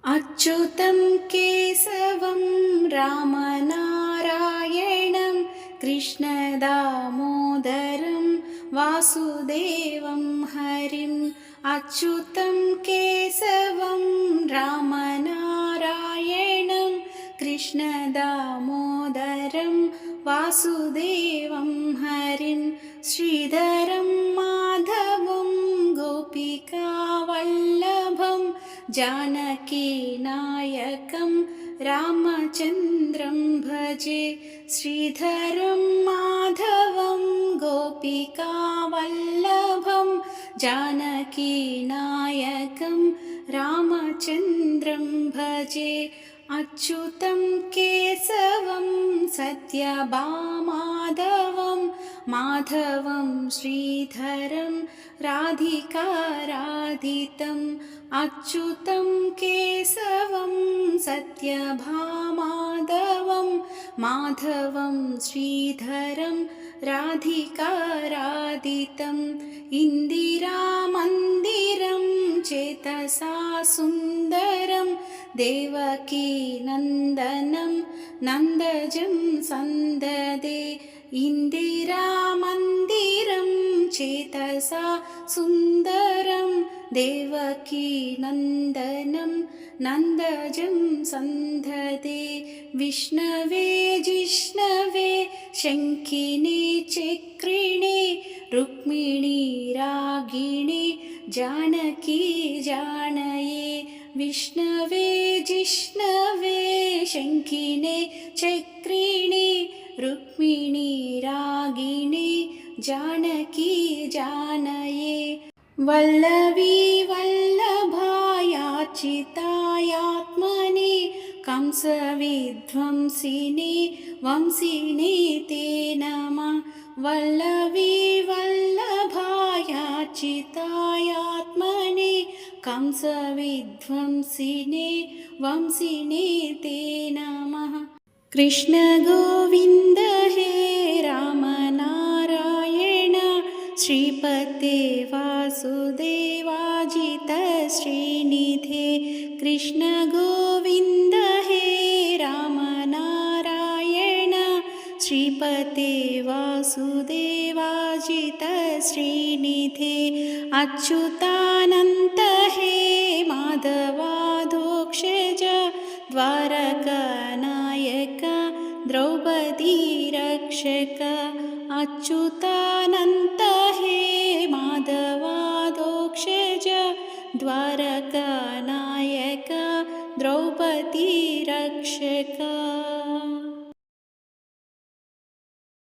अच्युतं केशवं रामनारायणं कृष्णदामोदरं वासुदेवं हरिम्। अच्युतं केशवं रामनारायणं कृष्णदामोदरं वासुदेवं हरिं। श्रीधरं माधवं गोपिकावल्लभं जानकीनायकं रामचन्द्रं भजे। श्रीधरं माधवं गोपिकावल्लभं जानकीनायकं रामचन्द्रं भजे। अच्युतं केशवं सत्यभामाधवं माधवं श्रीधरं राधिकाराधितम्। अच्युतं केशवं सत्यभामाधवं माधवं श्रीधरं राधिकाराधितम्। इन्दिरामन्दिरं चेतसा सुन्दरं देवकीनन्दनं नन्दजं सन्ददे। इन्दिरामन्दिरं चेतसा सुन्दरं देवकीनन्दनं नन्दजं सन्ददे। विष्णवे जिष्णवे शङ्खिने चक्रिणे रुक्मिणी रागिणे जानकी जानये। विष्णवे जिष्णवे शङ्खिने चक्रिणे रुक्मिणी रागिणे जानकी जानये। वल्लवी वल्लभायाचितायात्मने कंसविध्वंसिने वंशिने ते नमः। वल्लवी वल्लभायाचितायात्मने कंसविध्वंसिने वंशिने ते नमः। कृष्ण गोविन्द हे रामनारायण श्रीपते वासुदेवाजित श्रीनिधे। कृष्ण गोविन्द हे रामनारायण श्रीपते वासुदेवाजित श्रीनिधे। अच्युतानन्त हे माधवाधोक्षज द्वारकानायक द्रौपदी रक्षक। अच्युतानन्त हे माधवाधोक्षज द्वारकानायक द्रौपदी रक्षक।